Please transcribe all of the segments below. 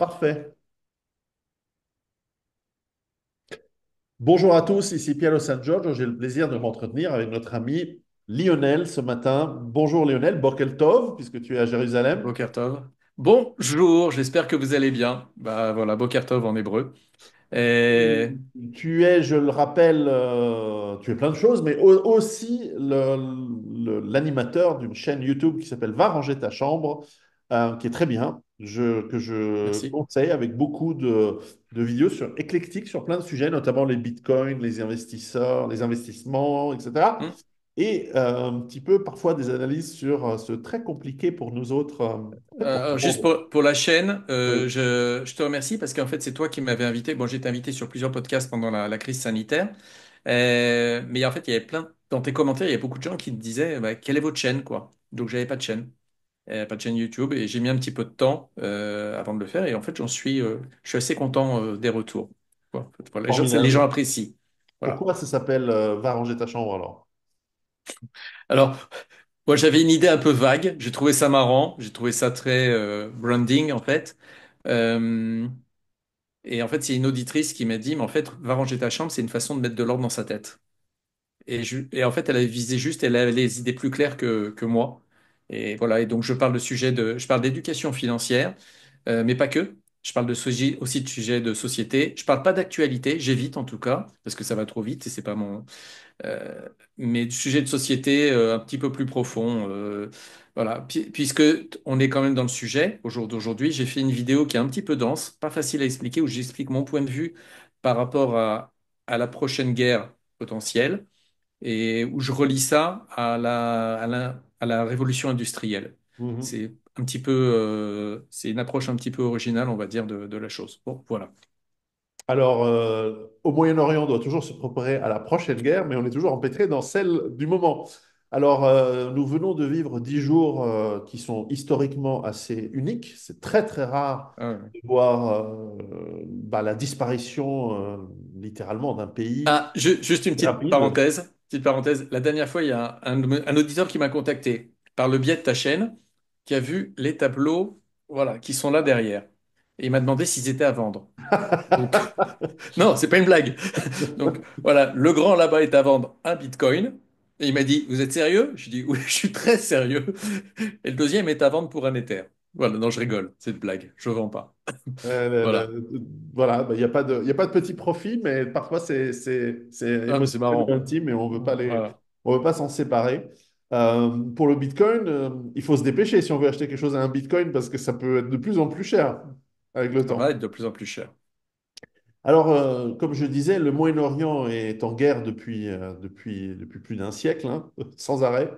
Parfait. Bonjour à tous, ici Piero San Giorgio. J'ai le plaisir de m'entretenir avec notre ami Lionel ce matin. Bonjour Lionel, Boker Tov, puisque tu es à Jérusalem. Boker Tov. Bonjour, j'espère que vous allez bien. Bah voilà, Boker Tov en hébreu. Et Tu es, je le rappelle, tu es plein de choses, mais aussi l'animateur d'une chaîne YouTube qui s'appelle Va ranger ta chambre, qui est très bien, que je merci. conseille avec beaucoup de vidéos éclectiques sur plein de sujets, notamment les bitcoins, les investisseurs, les investissements, etc. Hmm. Et un petit peu parfois des analyses sur ce très compliqué pour nous autres, peut-être pour tout le Juste monde. pour la chaîne, Oui. je te remercie parce qu'en fait c'est toi qui m'avais invité. Bon, j'ai été invité sur plusieurs podcasts pendant la crise sanitaire. Mais en fait il y avait dans tes commentaires, il y a beaucoup de gens qui te disaient bah, quelle est votre chaîne quoi. Donc j'avais pas de chaîne. Pas de chaîne YouTube et j'ai mis un petit peu de temps avant de le faire et en fait je suis assez content des retours. Voilà, les gens Formidable. apprécient. Voilà. Pourquoi ça s'appelle Va ranger ta chambre alors? Alors, moi j'avais une idée un peu vague, j'ai trouvé ça marrant, j'ai trouvé ça très branding en fait. Euh, et en fait, c'est une auditrice qui m'a dit, mais en fait, va ranger ta chambre, c'est une façon de mettre de l'ordre dans sa tête. Et en fait, elle avait visé juste, elle avait les idées plus claires que moi. Et voilà, et donc je parle d'éducation financière, mais pas que. Je parle aussi de sujets de société. Je parle pas d'actualité, j'évite en tout cas, parce que ça va trop vite et c'est pas mon, euh, mais du sujet de société un petit peu plus profond. Voilà. Puisque on est quand même dans le sujet, au jour d'aujourd'hui, j'ai fait une vidéo qui est un petit peu dense, pas facile à expliquer, où j'explique mon point de vue par rapport à la prochaine guerre potentielle et où je relie ça à la révolution industrielle. Mhm. C'est c'est une approche un petit peu originale, on va dire, de la chose. Bon, voilà. Alors, au Moyen-Orient, on doit toujours se préparer à la prochaine guerre, mais on est toujours empêtré dans celle du moment. Alors, nous venons de vivre 10 jours qui sont historiquement assez uniques. C'est très, très rare Ah ouais. de voir la disparition littéralement d'un pays Juste une petite rapide. parenthèse. Petite parenthèse. La dernière fois, il y a un auditeur qui m'a contacté par le biais de ta chaîne, qui a vu les tableaux, voilà, qui sont là derrière. Et il m'a demandé s'ils étaient à vendre. Donc, non, c'est pas une blague. Donc, voilà, le grand là-bas est à vendre un Bitcoin. Et il m'a dit, vous êtes sérieux? Je dis, oui, je suis très sérieux. Et le deuxième est à vendre pour un Ether. Voilà, non, je rigole, c'est une blague. Je vends pas. Voilà. Voilà, il n'y a pas il y a pas de petit profit, mais parfois c'est Ah, mais c'est émotionnel ou marrant. intime et Voilà. on veut pas s'en séparer. Pour le Bitcoin, il faut se dépêcher si on veut acheter quelque chose à un Bitcoin parce que ça peut être de plus en plus cher avec le Ça va temps. être de plus en plus cher. Alors, comme je disais, le Moyen-Orient est en guerre depuis plus d'un siècle, hein, sans arrêt.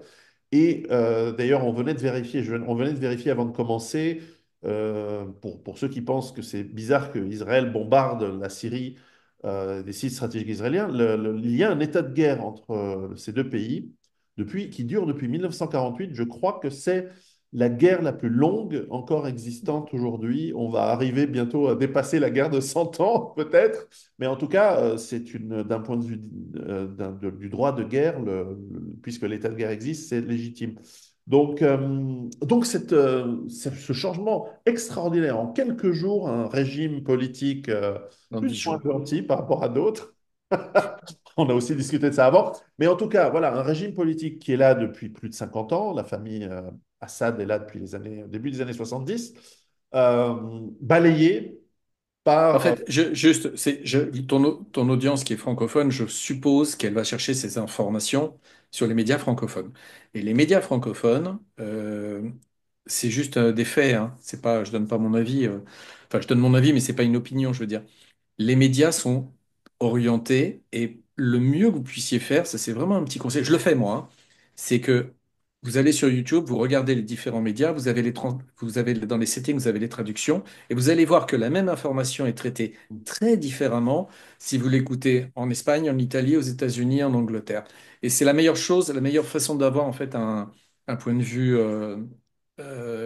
Et d'ailleurs, on venait de vérifier avant de commencer, pour ceux qui pensent que c'est bizarre que Israël bombarde la Syrie, des sites stratégiques israéliens, il y a un état de guerre entre ces deux pays qui dure depuis 1948. Je crois que c'est la guerre la plus longue encore existante aujourd'hui. On va arriver bientôt à dépasser la guerre de 100 ans, peut-être. Mais en tout cas, d'un point de vue du droit de guerre, puisque l'état de guerre existe, c'est légitime. Donc ce changement extraordinaire en quelques jours, un régime politique Dans plus 10 ou moins jours. gentil par rapport à d'autres. On a aussi discuté de ça avant. Mais en tout cas, voilà, un régime politique qui est là depuis plus de 50 ans. La famille Assad est là depuis début des années 70, euh, balayé En par... fait, ton audience qui est francophone, je suppose qu'elle va chercher ces informations sur les médias francophones. Et les médias francophones, c'est juste des faits, hein. C'est pas, je donne pas mon avis. Enfin, je donne mon avis, mais c'est pas une opinion, je veux dire. Les médias sont orientés et le mieux que vous puissiez faire, ça c'est vraiment un petit conseil, je le fais moi, hein, c'est que vous allez sur YouTube, vous regardez les différents médias, vous avez dans les settings, vous avez les traductions et vous allez voir que la même information est traitée très différemment si vous l'écoutez en Espagne, en Italie, aux États-Unis, en Angleterre. Et c'est la meilleure chose, la meilleure façon d'avoir en fait un point de vue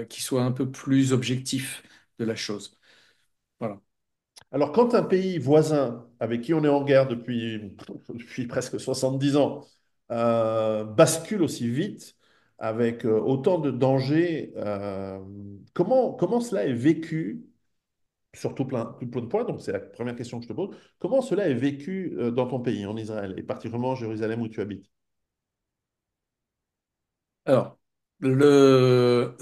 qui soit un peu plus objectif de la chose. Voilà. Alors, quand un pays voisin avec qui on est en guerre depuis presque 70 ans bascule aussi vite, avec autant de dangers, comment cela est vécu sur tout plein de points. Donc, c'est la première question que je te pose. Comment cela est vécu dans ton pays, en Israël, et particulièrement Jérusalem où tu habites? Alors, le...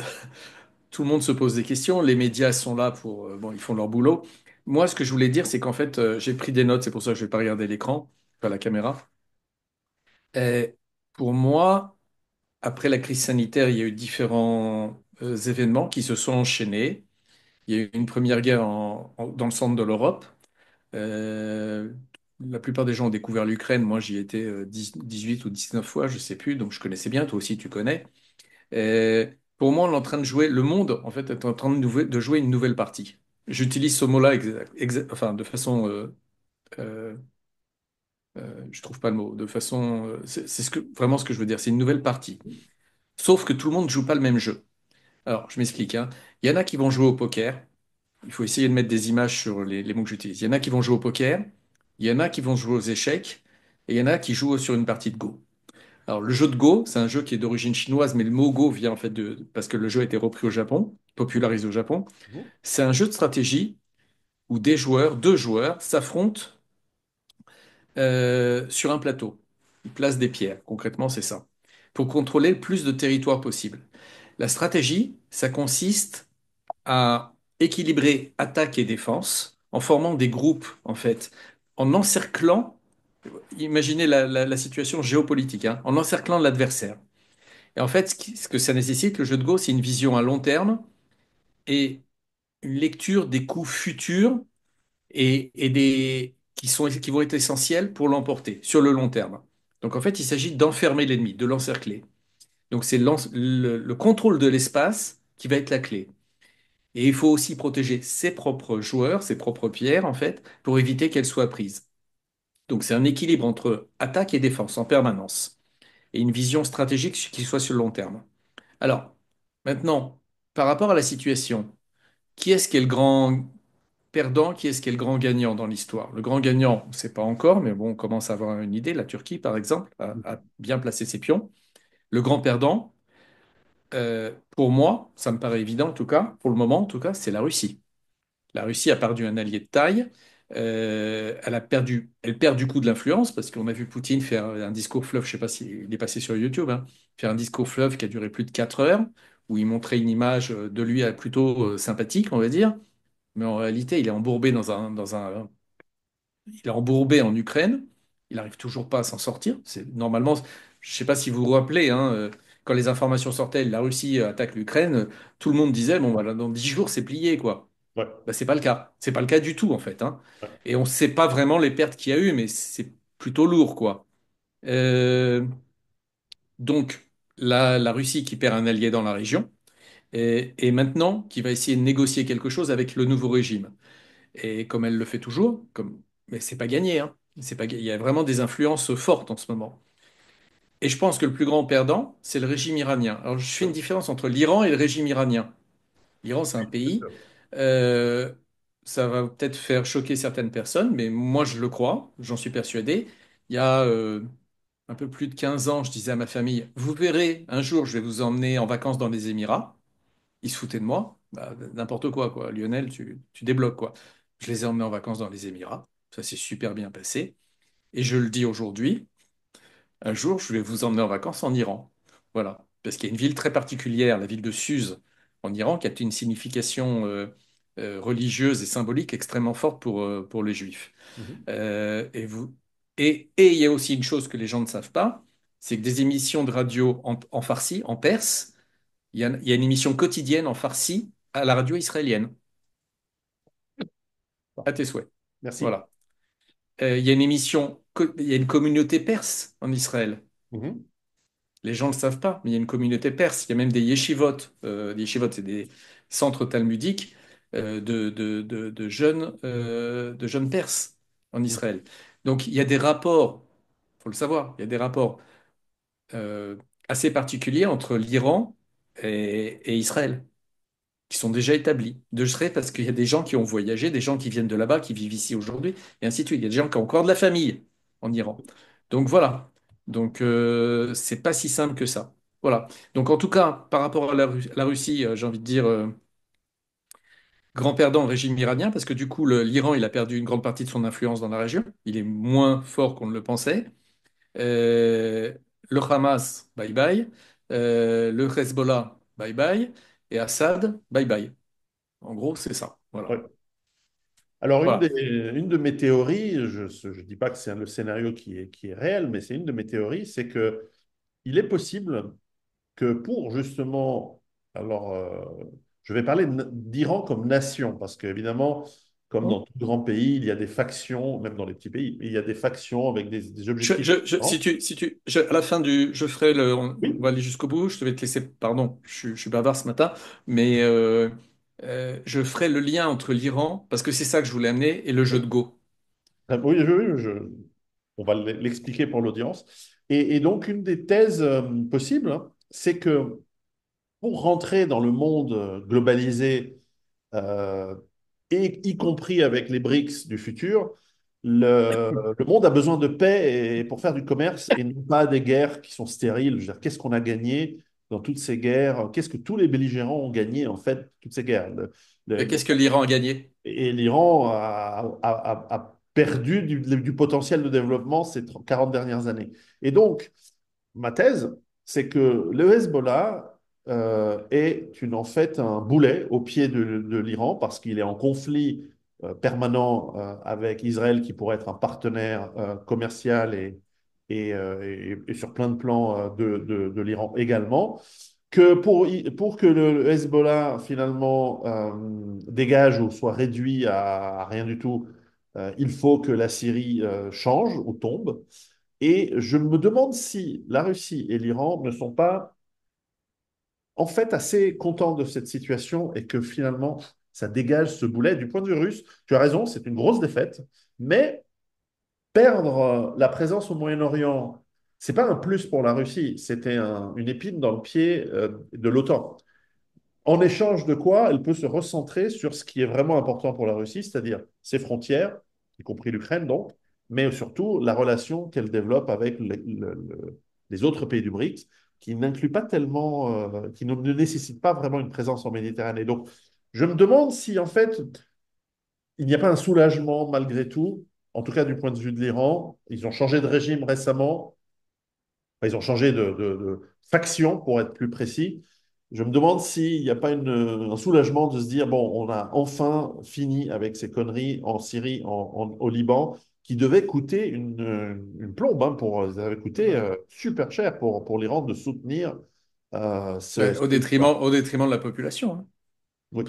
tout le monde se pose des questions, les médias sont là pour... bon, ils font leur boulot. Moi, ce que je voulais dire, c'est qu'en fait, j'ai pris des notes, c'est pour ça que je ne vais pas regarder l'écran, pas la caméra. Et pour moi, après la crise sanitaire, il y a eu différents événements qui se sont enchaînés. Il y a eu une première guerre dans le centre de l'Europe. Euh, la plupart des gens ont découvert l'Ukraine. Moi, j'y étais 18 ou 19 fois, je sais plus, donc je connaissais bien. Toi aussi, tu connais. Et pour moi, on est en train de jouer, le monde, en fait, est en train de jouer une nouvelle partie. J'utilise ce mot-là enfin, de façon, euh, je trouve pas le mot, de façon, c'est vraiment ce que je veux dire. C'est une nouvelle partie. Sauf que tout le monde ne joue pas le même jeu. Alors, je m'explique, hein. Il y en a qui vont jouer au poker. Il faut essayer de mettre des images sur les mots que j'utilise. Il y en a qui vont jouer au poker, il y en a qui vont jouer aux échecs, et il y en a qui jouent sur une partie de Go. Alors, le jeu de Go, c'est un jeu qui est d'origine chinoise, mais le mot Go vient en fait parce que le jeu a été repris au Japon, popularisé au Japon. Mhm. C'est un jeu de stratégie où des joueurs, deux joueurs, s'affrontent sur un plateau. Ils placent des pierres, concrètement, c'est ça, pour contrôler le plus de territoire possible. La stratégie, ça consiste à équilibrer attaque et défense en formant des groupes, en fait, en encerclant, imaginez la situation géopolitique, hein, en encerclant l'adversaire. Et en fait, ce que ça nécessite, le jeu de Go, c'est une vision à long terme et une lecture des coups futurs qui vont être essentiels pour l'emporter sur le long terme. Donc en fait, il s'agit d'enfermer l'ennemi, de l'encercler. Donc c'est le contrôle de l'espace qui va être la clé. Et il faut aussi protéger ses propres joueurs, ses propres pierres, en fait, pour éviter qu'elles soient prises. Donc c'est un équilibre entre attaque et défense en permanence, et une vision stratégique qui soit sur le long terme. Alors, maintenant, par rapport à la situation, qui est-ce qui est le grand perdant, qui est-ce qui est le grand gagnant dans l'histoire? Le grand gagnant, on ne sait pas encore, mais bon, on commence à avoir une idée. La Turquie, par exemple, a bien placé ses pions. Le grand perdant, pour moi, ça me paraît évident en tout cas, pour le moment en tout cas, c'est la Russie. La Russie a perdu un allié de taille. Elle perd du coup de l'influence parce qu'on a vu Poutine faire un discours fleuve, je ne sais pas s'il est passé sur YouTube, hein, faire un discours fleuve qui a duré plus de 4 heures, où il montrait une image de lui plutôt sympathique, on va dire. Mais en réalité, il est embourbé il est embourbé en Ukraine. Il n'arrive toujours pas à s'en sortir. C'est normalement, je ne sais pas si vous vous rappelez, hein, quand les informations sortaient, la Russie attaque l'Ukraine, tout le monde disait, bon, voilà, dans 10 jours, c'est plié, quoi. Ouais, Bah, c'est pas le cas. C'est pas le cas du tout, en fait, hein. ouais. Et on ne sait pas vraiment les pertes qu'il y a eu, mais c'est plutôt lourd, quoi. Euh, donc, la Russie qui perd un allié dans la région, et maintenant qui va essayer de négocier quelque chose avec le nouveau régime. Et comme elle le fait toujours, mais c'est pas gagné, hein. C'est pas... Il y a vraiment des influences fortes en ce moment. Et je pense que le plus grand perdant, c'est le régime iranien. Alors, je fais une différence entre l'Iran et le régime iranien. L'Iran, c'est un pays. euh, Ça va peut-être faire choquer certaines personnes, mais moi, je le crois, j'en suis persuadé. Il y a un peu plus de 15 ans, je disais à ma famille, vous verrez, un jour, je vais vous emmener en vacances dans les Émirats. Ils se foutaient de moi. Bah, n'importe quoi, quoi. Lionel, tu débloques, quoi. Je les ai emmenés en vacances dans les Émirats. Ça s'est super bien passé. Et je le dis aujourd'hui, un jour, je vais vous emmener en vacances en Iran. Voilà. Parce qu'il y a une ville très particulière, la ville de Suse, en Iran, qui a une signification religieuse et symbolique extrêmement forte pour les Juifs. Mhm. Euh, et vous... et il y a aussi une chose que les gens ne savent pas, c'est que des émissions de radio en farsi, en perse, il y a une émission quotidienne en farsi à la radio israélienne, Bon, à tes souhaits. merci. Voilà. Il y a une il y a une communauté perse en Israël. Mhm. Les gens ne le savent pas, mais il y a une communauté perse. Il y a même des yeshivot. Des yeshivot, c'est des centres talmudiques de jeunes Perses en Israël. Donc il y a des rapports, il faut le savoir, il y a des rapports euh, assez particuliers entre l'Iran et Israël, qui sont déjà établis. De ce fait, parce qu'il y a des gens qui ont voyagé, des gens qui viennent de là-bas, qui vivent ici aujourd'hui, et ainsi de suite. Il y a des gens qui ont encore de la famille en Iran. Donc voilà. Donc c'est pas si simple que ça. Voilà. Donc en tout cas, par rapport à la Russie, j'ai envie de dire, grand perdant le régime iranien parce que du coup, l'Iran, il a perdu une grande partie de son influence dans la région. Il est moins fort qu'on ne le pensait. Euh, le Hamas, bye bye. Le Hezbollah, bye bye. Et Assad, bye bye. En gros, c'est ça. Voilà. Ouais. Alors, Voilà. une de mes théories, je ne dis pas que c'est le scénario qui est réel, mais c'est une de mes théories, c'est que il est possible que pour justement, alors je vais parler d'Iran comme nation, parce qu'évidemment, comme dans tout grand pays, il y a des factions, même dans les petits pays, il y a des factions avec des objectifs Si différents. tu, si tu, à la fin je ferai on Oui, va aller jusqu'au bout. Je vais te laisser, pardon, je suis bavard ce matin, mais je ferai le lien entre l'Iran, parce que c'est ça que je voulais amener, et le jeu oui, de Go. oui, on va l'expliquer pour l'audience. Et donc, une des thèses possibles, hein, c'est que pour rentrer dans le monde globalisé, euh, et y compris avec les BRICS du futur, le monde a besoin de paix et, pour faire du commerce et non pas des guerres qui sont stériles. Je veux dire, qu'est-ce qu'on a gagné dans toutes ces guerres? Qu'est-ce que tous les belligérants ont gagné en fait, toutes ces guerres? Et Le- qu'est-ce que l'Iran a gagné? et l'Iran a perdu du potentiel de développement ces 40 dernières années. Et donc, ma thèse, c'est que le Hezbollah est en fait un boulet au pied de l'Iran parce qu'il est en conflit permanent avec Israël qui pourrait être un partenaire commercial et sur plein de plans de l'Iran également. Que pour que le Hezbollah finalement dégage ou soit réduit à rien du tout, il faut que la Syrie change ou tombe. Et je me demande si la Russie et l'Iran ne sont pas en fait assez contents de cette situation et que finalement ça dégage ce boulet. Du point de vue russe, tu as raison, c'est une grosse défaite, mais perdre la présence au Moyen-Orient, c'est pas un plus pour la Russie, c'était une épine dans le pied de l'OTAN. En échange de quoi, elle peut se recentrer sur ce qui est vraiment important pour la Russie, c'est-à-dire ses frontières, y compris l'Ukraine donc, mais surtout la relation qu'elle développe avec les autres pays du BRICS, qui n'incluent pas tellement, qui ne nécessitent pas vraiment une présence en Méditerranée. Donc, je me demande si en fait, il n'y a pas un soulagement malgré tout, en tout cas du point de vue de l'Iran. Ils ont changé de régime récemment. Enfin, ils ont changé de faction, pour être plus précis. Je me demande s'il n'y a pas un soulagement de se dire, bon, on a enfin fini avec ces conneries en Syrie, au Liban, qui devaient coûter une plombe, hein, ça avait coûté super cher pour l'Iran de soutenir Ouais, ce mouvement. au détriment de la population, hein, Oui.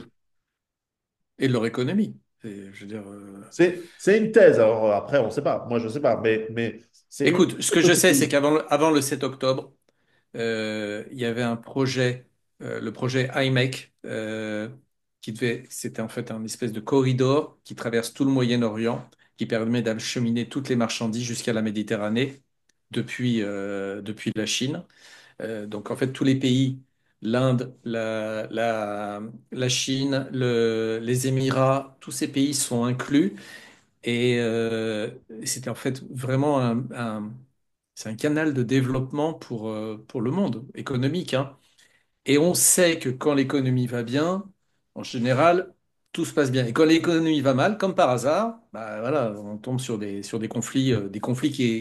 et de leur économie. Je veux dire, C'est une thèse. Alors après, on ne sait pas. Moi, je ne sais pas. Mais c'est une écoute, ce que je sais, c'est possibilité. avant le 7 octobre, il y avait un projet, le projet IMEC, c'était en fait un espèce de corridor qui traverse tout le Moyen-Orient, qui permet d'acheminer toutes les marchandises jusqu'à la Méditerranée depuis la Chine. Donc en fait, tous les pays, l'Inde, la Chine, les Émirats, tous ces pays sont inclus. Et c'était en fait vraiment c'est un canal de développement pour le monde économique, hein. Et on sait que quand l'économie va bien, en général, tout se passe bien. Et quand l'économie va mal, comme par hasard, bah voilà, on tombe sur des conflits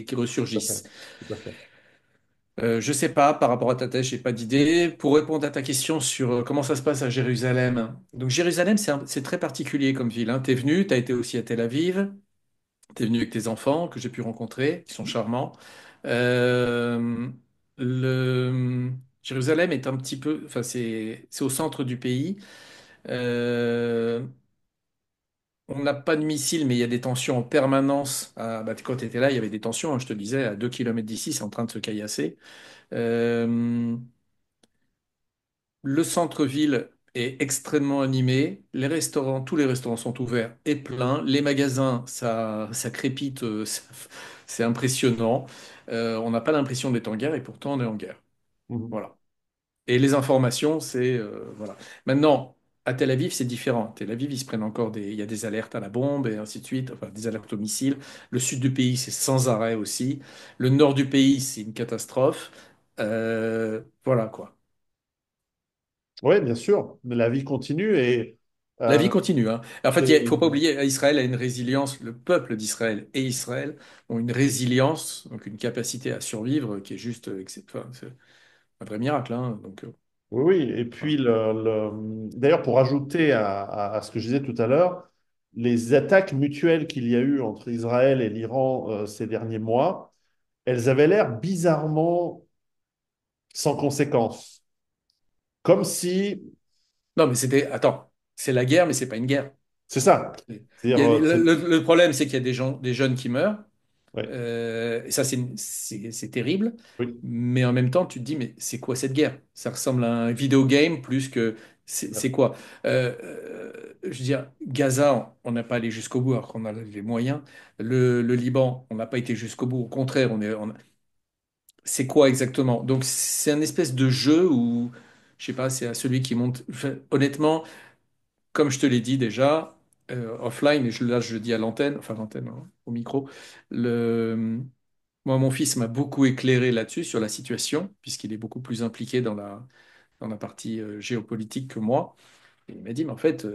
qui Tout à fait. ressurgissent. Tout à fait. Je sais pas, par rapport à ta thèse, j'ai pas d'idée. Pour répondre à ta question sur comment ça se passe à Jérusalem. Donc Jérusalem, c'est très particulier comme ville, hein. T'es venu, t'as été aussi à Tel Aviv. T'es venu avec tes enfants que j'ai pu rencontrer, qui sont charmants. Euh, Jérusalem est un petit peu, enfin c'est au centre du pays. Euh, on n'a pas de missiles, mais il y a des tensions en permanence. Bah, quand tu étais là, il y avait des tensions, hein, je te disais, à 2 kilomètres d'ici, c'est en train de se caillasser. Euh, le centre-ville est extrêmement animé. Tous les restaurants sont ouverts et pleins. Les magasins, ça crépite, c'est impressionnant. On n'a pas l'impression d'être en guerre et pourtant on est en guerre. Mhm. Voilà. Et les informations, voilà. Maintenant, à Tel Aviv, c'est différent. Tel Aviv, ils se prennent encore il y a des alertes à la bombe et ainsi de suite, enfin des alertes aux missiles. Le sud du pays, c'est sans arrêt aussi. Le nord du pays, c'est une catastrophe. Voilà quoi. Oui, bien sûr. Mais la vie continue. La vie Euh, continue, hein. En fait, il ne faut et- pas oublier, Israël a une résilience, le peuple d'Israël et Israël ont une résilience, donc une capacité à survivre qui est juste, enfin, c'est un vrai miracle, hein. Donc, oui, oui. Et puis, voilà. d'ailleurs, pour ajouter à ce que je disais tout à l'heure, les attaques mutuelles qu'il y a eu entre Israël et l'Iran ces derniers mois, elles avaient l'air bizarrement sans conséquence. Comme si, Non, mais c'était, attends, c'est la guerre, mais c'est pas une guerre. c'est ça. Il C'est-à-dire, y a le problème, c'est qu'il y a des gens, des jeunes qui meurent. ouais, Et ça, c'est terrible. oui. Mais en même temps, tu te dis, mais c'est quoi cette guerre? Ça ressemble à un vidéo game plus que. C'est quoi? Je veux dire, Gaza, on n'a pas allé jusqu'au bout alors qu'on a les moyens. Le Liban, on n'a pas été jusqu'au bout. Au contraire, c'est quoi exactement? Donc, c'est un espèce de jeu où, je sais pas, c'est à celui qui monte. Enfin, honnêtement, comme je te l'ai dit déjà, offline, et là, je le dis à l'antenne, enfin, l'antenne, hein, au micro, le. Moi, mon fils m'a beaucoup éclairé là-dessus, sur la situation, puisqu'il est beaucoup plus impliqué dans la partie géopolitique que moi. Et il m'a dit, mais en fait,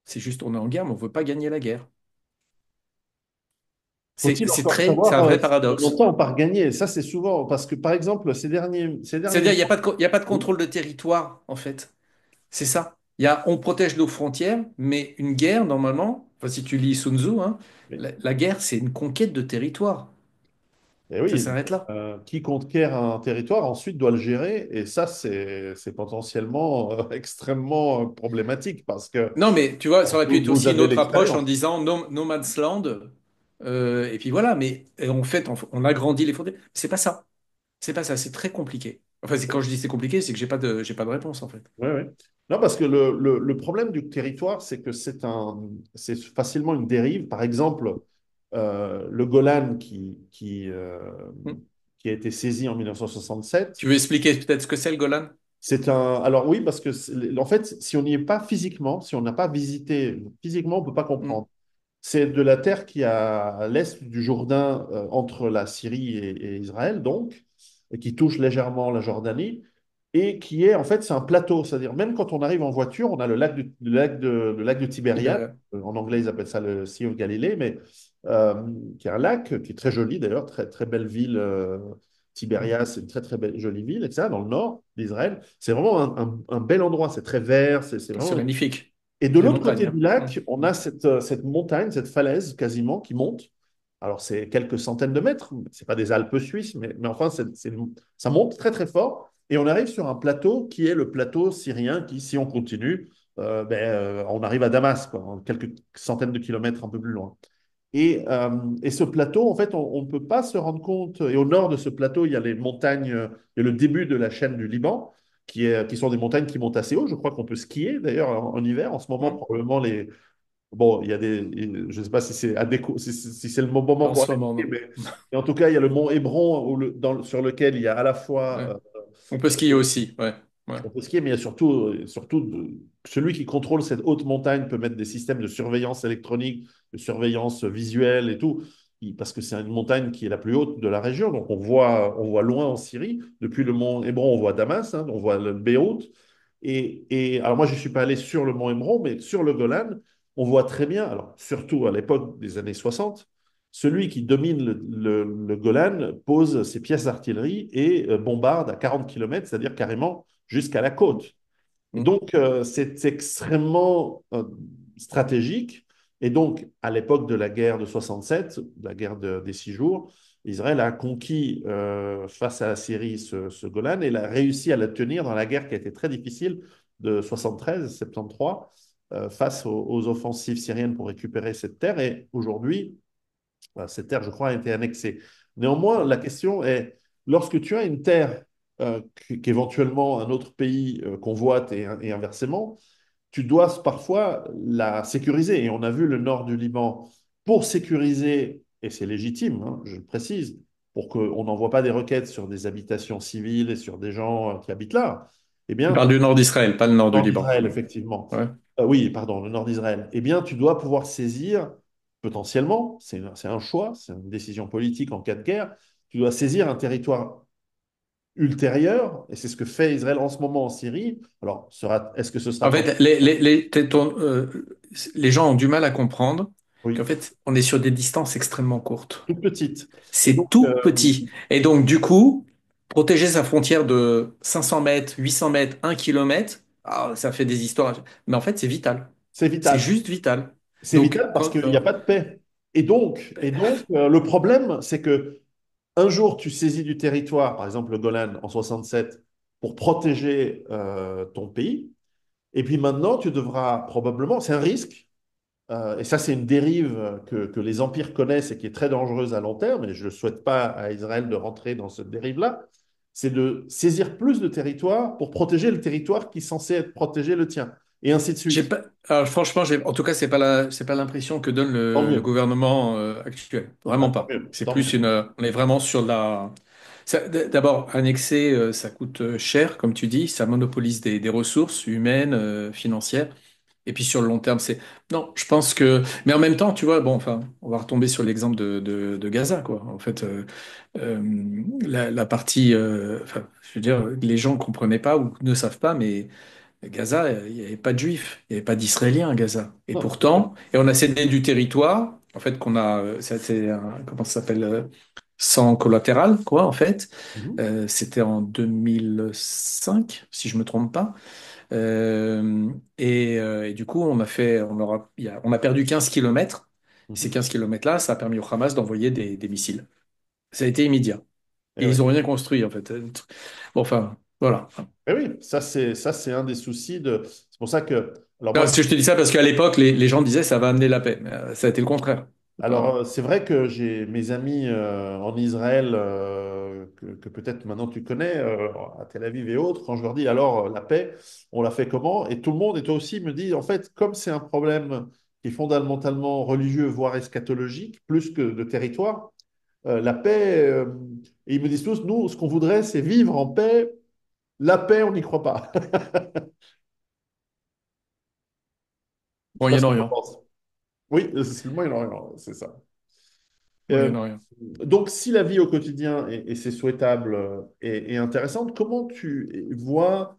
c'est juste, on est en guerre, mais on ne veut pas gagner la guerre. Faut-il encore C'est savoir un vrai si on paradoxe. entend par gagner? Ça, c'est souvent parce que, par exemple, ces derniers C'est-à-dire, mois, il y a pas de contrôle de territoire, en fait. C'est ça. On protège nos frontières, mais une guerre, normalement, enfin, si tu lis Sun Tzu, hein, oui, la guerre, c'est une conquête de territoire. eh Ça oui, s'arrête là. qui conquiert un territoire ensuite doit le gérer, et ça, c'est potentiellement extrêmement problématique parce que Non, mais tu vois, ça aurait pu être vous aussi une avez autre approche en l'expérience. disant no man's land. Et puis voilà, mais en fait, on agrandit les frontières. C'est pas ça. C'est pas ça. C'est très compliqué. Enfin, quand je dis c'est compliqué, c'est que j'ai pas de réponse en fait. Ouais, ouais. Non, parce que le problème du territoire, c'est que c'est facilement une dérive. Par exemple, le Golan Hmm. qui a été saisi en 1967, Tu veux expliquer peut-être ce que c'est le Golan? c'est un. Alors oui, parce que en fait, si on n'y est pas physiquement, si on n'a pas visité physiquement, on ne peut pas Hmm. comprendre. C'est de la terre qui est à l'est du Jourdain, entre la Syrie et Israël, donc, et qui touche légèrement la Jordanie, et qui est, en fait, c'est un plateau. C'est-à-dire, même quand on arrive en voiture, on a le lac de Tibériade. Tibériade. En anglais, ils appellent ça le Sea of Galilee, mais qui est un lac qui est très joli d'ailleurs, très, très belle ville. Hmm. Tibérias, c'est une très, très belle, jolie ville, et ça, dans le nord d'Israël. C'est vraiment un bel endroit. C'est très vert, c'est C'est vraiment. magnifique. Et de C'est des l'autre montagnes, côté du hein. Hmm. lac, on a cette montagne, cette falaise quasiment qui monte. Alors, c'est quelques centaines de mètres, c'est pas des Alpes suisses, mais enfin, ça monte très très fort. Et on arrive sur un plateau qui est le plateau syrien qui, si on continue, on arrive à Damas, quoi, quelques centaines de kilomètres un peu plus loin. Et ce plateau, en fait, on ne peut pas se rendre compte. Et au nord de ce plateau, il y a les montagnes, il y a le début de la chaîne du Liban, qui sont des montagnes qui montent assez haut. Je crois qu'on peut skier d'ailleurs en hiver. En ce moment, Hmm. probablement les. Bon, il y a des. Je ne sais pas si c'est si c'est le bon moment En pour ce aller moment, skier, non. mais en tout cas, il y a le mont Hébron sur lequel il y a à la Ouais. fois On peut skier aussi. Ouais. Ouais. on peut skier, mais il y a surtout celui qui contrôle cette haute montagne peut mettre des systèmes de surveillance électronique, de surveillance visuelle et tout, parce que c'est une montagne qui est la plus haute de la région. Donc on voit loin en Syrie. Depuis le mont Hébron, on voit Damas, hein, on voit le Beyrouth. Alors moi, je ne suis pas allé sur le mont Hébron, mais sur le Golan, on voit très bien, alors surtout à l'époque des années 60, celui qui domine le Golan pose ses pièces d'artillerie et bombarde à 40 km, c'est-à-dire carrément jusqu'à la côte. Et Hmm. donc, c'est extrêmement stratégique. Et donc, à l'époque de la guerre de 67, la guerre des 6 jours, Israël a conquis face à la Syrie ce Golan et il a réussi à la tenir dans la guerre qui a été très difficile de 73-73 face aux offensives syriennes pour récupérer cette terre. Et aujourd'hui, cette terre, je crois, a été annexée. Néanmoins, la question est, lorsque tu as une terre qu'éventuellement un autre pays convoite et inversement, tu dois parfois la sécuriser. Et on a vu le nord du Liban pour sécuriser, et c'est légitime, hein, je le précise, pour qu'on n'envoie pas des requêtes sur des habitations civiles et sur des gens qui habitent là. Eh Tu bien, parles du nord d'Israël, pas le nord du nord Liban. d'Israël, effectivement. Ouais. Oui, pardon, le nord d'Israël. Eh bien, tu dois pouvoir saisir, potentiellement, c'est un choix, c'est une décision politique en cas de guerre, tu dois saisir un territoire ultérieure, et c'est ce que fait Israël en ce moment en Syrie. Alors, est-ce que ce sera En pendant... fait, les gens ont du mal à comprendre qu'en Oui, fait, on est sur des distances extrêmement courtes. toute petite. Et C'est donc, tout petit. Et donc, du coup, protéger sa frontière de 500 mètres, 800 mètres, 1 kilomètre, ah, ça fait des histoires. Mais en fait, c'est vital. c'est C'est vital. juste vital. C'est Donc, vital parce qu'il n'y a pas de paix. Et donc, le problème, c'est que un jour, tu saisis du territoire, par exemple le Golan en 67, pour protéger ton pays. Et puis maintenant, tu devras probablement, c'est un risque, et ça c'est une dérive que les empires connaissent et qui est très dangereuse à long terme, et je ne souhaite pas à Israël de rentrer dans cette dérive-là, c'est de saisir plus de territoire pour protéger le territoire qui est censé être protégé, le tien, et ainsi de j'ai suite. pas, alors, franchement, en tout cas, c'est pas l'impression que donne Tant le mieux. gouvernement actuel. Bah, Vraiment tant pas. mieux, C'est tant plus mieux. on est vraiment sur d'abord, annexer, ça coûte cher, comme tu dis, ça monopolise des ressources humaines, financières. Et puis sur le long terme, non, je pense que, mais en même temps, tu vois, bon, enfin, on va retomber sur l'exemple de Gaza, quoi. En fait, la partie, enfin, je veux dire, les gens comprenaient pas ou ne savent pas, mais Gaza, il n'y avait pas de juifs, il n'y avait pas d'Israéliens à Gaza. Et Non, tout à fait. pourtant, et on a cédé du territoire, en fait, c'était comment ça s'appelle, sans collatéral, quoi, en fait. Mhm, C'était en 2005, si je me trompe pas. Et du coup, on a perdu 15 kilomètres. Ces mhm. 15 kilomètres-là, ça a permis au Hamas d'envoyer des missiles. Ça a été immédiat. Eh Et oui. ils n'ont rien construit, en fait. Bon, enfin, voilà. Eh oui, ça c'est un des soucis de. C'est pour ça que. Alors Non, moi, si je te dis ça parce qu'à l'époque, les gens disaient ça va amener la paix. Mais ça a été le contraire. alors, c'est vrai que j'ai mes amis en Israël que peut-être maintenant tu connais, à Tel Aviv et autres, quand je leur dis alors la paix, on la fait comment? Et tout le monde, et toi aussi, me dit en fait, comme c'est un problème qui est fondamentalement religieux, voire eschatologique, plus que de territoire, la paix, et ils me disent tous, nous, ce qu'on voudrait, c'est vivre en paix. La paix, on n'y croit pas. Je sais pas ce que tu en Moyen-Orient. penses. Oui, c'est le Moyen-Orient, c'est ça. Euh, Moyen-Orient. donc, si la vie au quotidien, et c'est souhaitable, est intéressante, comment tu vois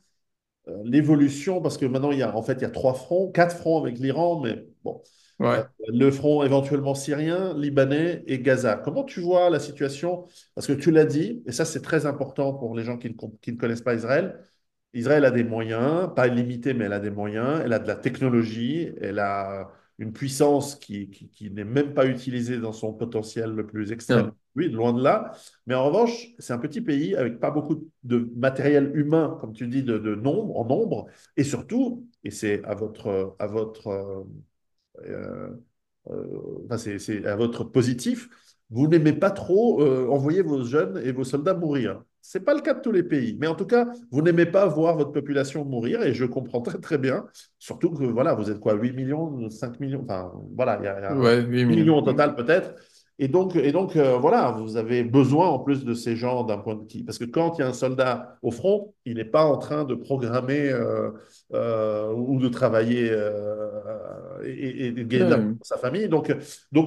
l'évolution? Parce que maintenant, en fait, il y a trois fronts, quatre fronts avec l'Iran, mais bon, Ouais. le front éventuellement syrien, libanais et Gaza. Comment tu vois la situation? Parce que tu l'as dit, et ça, c'est très important pour les gens qui ne connaissent pas Israël. Israël a des moyens, pas illimités, mais elle a des moyens, elle a de la technologie, elle a une puissance qui n'est même pas utilisée dans son potentiel le plus extrême. Non. Oui, loin de là. Mais en revanche, c'est un petit pays avec pas beaucoup de matériel humain, comme tu dis, de nombre, en nombre. Et surtout, et c'est euh, enfin, c'est à votre positif, vous n'aimez pas trop envoyer vos jeunes et vos soldats mourir. Ce n'est pas le cas de tous les pays, mais en tout cas, vous n'aimez pas voir votre population mourir, et je comprends très très bien, surtout que voilà, vous êtes quoi, 8 millions, 5 millions, enfin voilà, il y a Ouais, 8 10 millions. millions au total peut-être. Et donc, voilà, vous avez besoin en plus de ces gens d'un point de vue. Parce que quand il y a un soldat au front, il n'est pas en train de programmer ou de travailler et de gagner de l'argent Ouais. pour sa famille. Donc,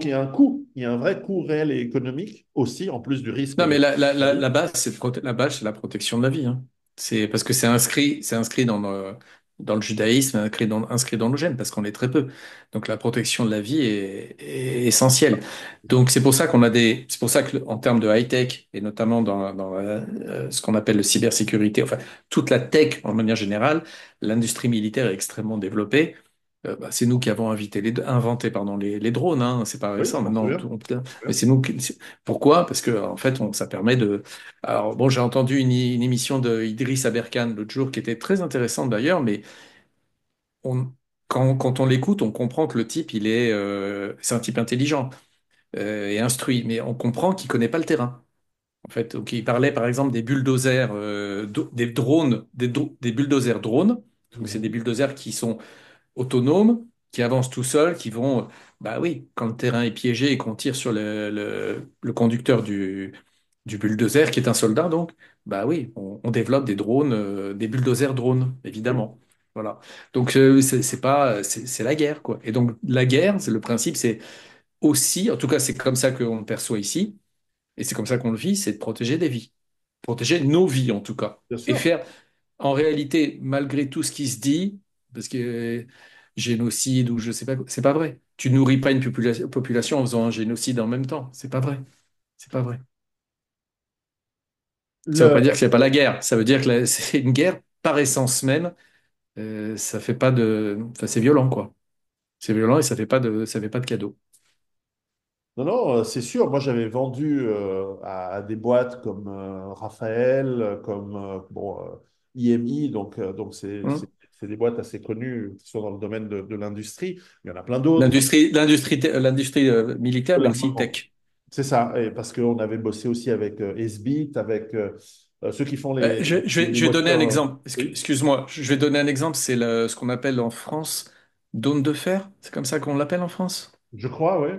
il y a un coût, il y a un vrai coût réel et économique aussi, en plus du risque Non, mais de la vie. la base, la base, c'est la protection de la vie, hein. C'est parce que c'est inscrit dans le judaïsme, inscrit dans nos gènes, parce qu'on est très peu. Donc la protection de la vie est essentielle. Donc c'est pour ça que en termes de high-tech, et notamment ce qu'on appelle le cybersécurité, enfin toute la tech en manière générale, l'industrie militaire est extrêmement développée. C'est nous qui avons inventé pardon, les drones, hein, c'est pas Oui, je récent m'en maintenant. souviens. Mais c'est nous qui, pourquoi? Parce que en fait, ça permet de. Alors bon, j'ai entendu une émission de Idriss Aberkan l'autre jour qui était très intéressante d'ailleurs, mais on, quand on l'écoute, on comprend que le type, c'est un type intelligent et instruit, mais on comprend qu'il connaît pas le terrain. En fait, donc, il parlait par exemple des bulldozers, des drones, des bulldozers drones. Donc c'est des Mhm. bulldozers qui sont autonomes, qui avancent tout seuls, qui vont. Bah oui, quand le terrain est piégé et qu'on tire sur le conducteur du bulldozer, qui est un soldat, donc, bah oui, on développe des drones, des bulldozers drones, Oui, évidemment. Voilà. Donc, c'est la guerre, quoi. Et donc, la guerre, c'est le principe, c'est aussi, en tout cas, c'est comme ça qu'on le perçoit ici, et c'est comme ça qu'on le vit, c'est de protéger des vies. protéger nos vies en tout cas. Bien Et sûr. faire, en réalité, malgré tout ce qui se dit, parce que génocide ou je sais pas, c'est pas vrai. Tu nourris pas une population en faisant un génocide en même temps. C'est pas vrai. C'est pas vrai. Ça veut Le, pas dire que c'est pas la guerre. Ça veut dire que c'est une guerre par essence même. Ça fait pas de, enfin, c'est violent quoi. C'est violent et ça fait pas de cadeau. non, non, c'est sûr. Moi, j'avais vendu à des boîtes comme Raphaël, comme IMI, donc Hein. c'est des boîtes assez connues qui sont dans le domaine de l'industrie. Il y en a plein d'autres. L'industrie militaire, De mais aussi l'armement. tech. C'est ça, et parce qu'on avait bossé aussi avec Esbit, avec ceux qui font les Je vais donner un moteurs. exemple. Oui, Excuse-moi, je vais donner un exemple. C'est ce qu'on appelle en France dôme de fer. C'est comme ça qu'on l'appelle en France. je crois, oui.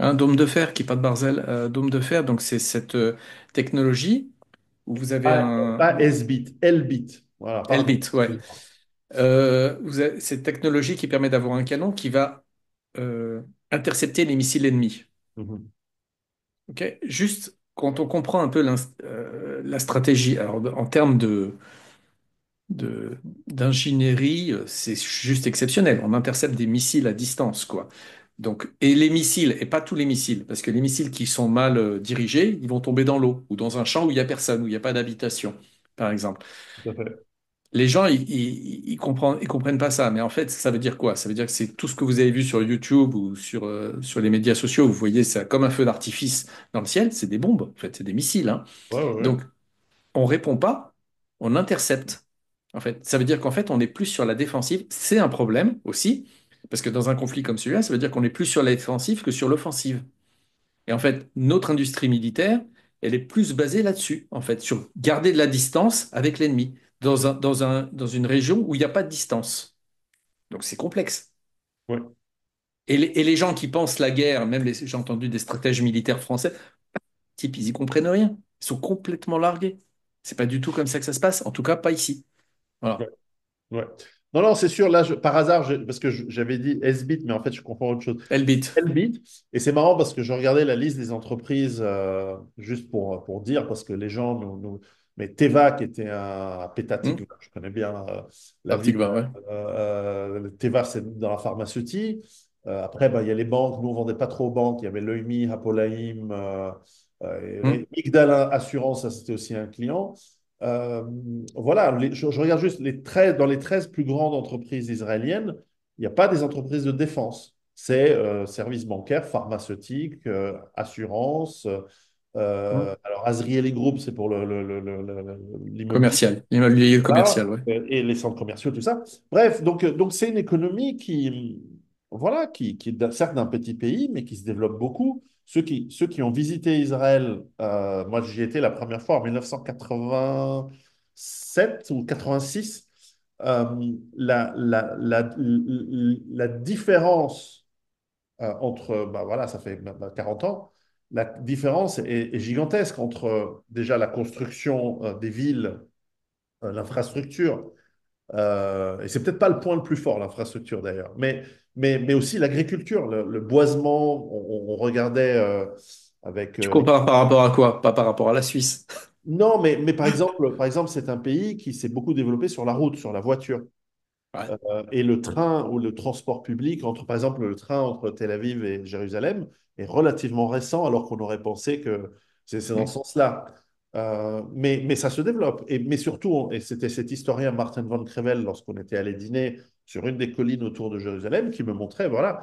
Un dôme de fer qui pas de Barzel, dôme de fer. Donc c'est cette technologie où vous avez Pas, un pas Esbit, Elbit. Voilà, pardon. Elbit, ouais. Excuse-moi. Vous avez cette technologie qui permet d'avoir un canon qui va intercepter les missiles ennemis. Mhm. Ok. Juste quand on comprend un peu la stratégie, alors en termes d'ingénierie, c'est juste exceptionnel. On intercepte des missiles à distance, quoi. Donc, et les missiles, et pas tous les missiles, parce que les missiles qui sont mal dirigés, ils vont tomber dans l'eau ou dans un champ où il n'y a personne, où il n'y a pas d'habitation, par exemple. Tout à fait. Les gens, ils comprennent pas ça, mais en fait, ça veut dire quoi? Ça veut dire que c'est tout ce que vous avez vu sur YouTube ou sur les médias sociaux, vous voyez ça comme un feu d'artifice dans le ciel, c'est des bombes, en fait, c'est des missiles, hein. Ouais, ouais, ouais. Donc, on répond pas, on intercepte. En fait, ça veut dire qu'en fait, on est plus sur la défensive. C'est un problème aussi, parce que dans un conflit comme celui-là, ça veut dire qu'on est plus sur la défensive que sur l'offensive. Et en fait, notre industrie militaire, elle est plus basée là-dessus, en fait, sur garder de la distance avec l'ennemi, dans une région où il n'y a pas de distance. Donc c'est complexe. Ouais, Et les gens qui pensent la guerre, même j'ai entendu des stratèges militaires français, type, ils y comprennent rien. Ils sont complètement largués. C'est pas du tout comme ça que ça se passe, en tout cas pas ici. Voilà. ouais, ouais. Non, non, c'est sûr, là, par hasard, parce que j'avais dit Esbit, mais en fait, je comprends autre chose. Elbit. Elbit. Et c'est marrant parce que je regardais la liste des entreprises, juste pour dire, parce que les gens Mais Teva, qui était à Pétatique, Hmm. je connais bien la ville. Partigba, ouais. Teva, c'est dans la pharmaceutique. Après, bah, il y a les banques. Nous, on ne vendait pas trop aux banques. Il y avait Leumi, Hapolaim, Hmm. Migdal Assurance, ça, c'était aussi un client. Euh, voilà, je regarde juste dans les 13 plus grandes entreprises israéliennes, il n'y a pas des entreprises de défense. C'est services bancaires, pharmaceutiques, assurances. Hmm. Alors, Azrieli Group, c'est pour l'immobilier, Commercial. L'immobilier commercial, ouais. et les centres commerciaux, tout ça. Bref, donc c'est une économie voilà, qui est certes d'un petit pays, mais qui se développe beaucoup. Ceux qui ont visité Israël, moi j'y étais la première fois en 1987 ou 86, euh, la différence entre, bah voilà, ça fait maintenant 40 ans, la différence est gigantesque entre déjà la construction des villes, l'infrastructure, et c'est peut-être pas le point le plus fort, l'infrastructure d'ailleurs, mais aussi l'agriculture, le boisement, on regardait avec Tu compares par rapport à quoi? Pas par rapport à la Suisse. Non, mais par exemple, c'est un pays qui s'est beaucoup développé sur la route, sur la voiture. Ouais. Et le train ou le transport public, par exemple, le train entre Tel Aviv et Jérusalem est relativement récent, alors qu'on aurait pensé que c'est dans Hmm. ce sens-là. Mais ça se développe. Mais surtout, et c'était cet historien Martin van Crevel, lorsqu'on était allé dîner sur une des collines autour de Jérusalem, qui me montrait, voilà,